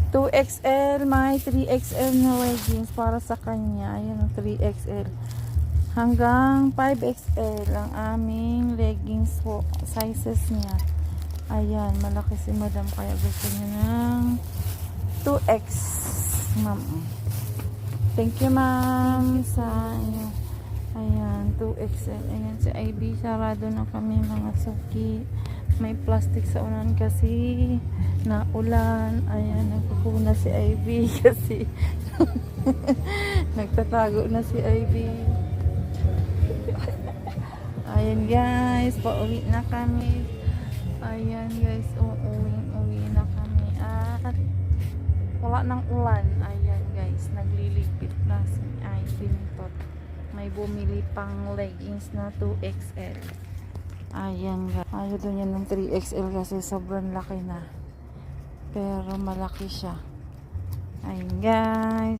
2XL, may 3XL na leggings para sa kanya. Ayan, 3XL. Hanggang 5XL ang aming leggings po. Sizes niya. Ayan, malaki si madam. Kaya gusto niya ng 2X. Ma'am. Thank you, ma'am. Sa inyo. Ayan, 2XL. Ayan, si IB. Sarado na kami mga suki. May plastic sa unan kasi na ulan. Ayan, nagkukuna si IB kasi nagtatago na si IB. Ayan guys, pauwi na kami. Ayan guys, uwi na kami. At wala ng ulan. Ayan guys, naglilipit na si IB nito. May bumili pang leggings na 2XL. Ayan guys. Ayaw doon yan ng 3XL kasi sobrang laki na. Pero malaki siya. Ayan guys.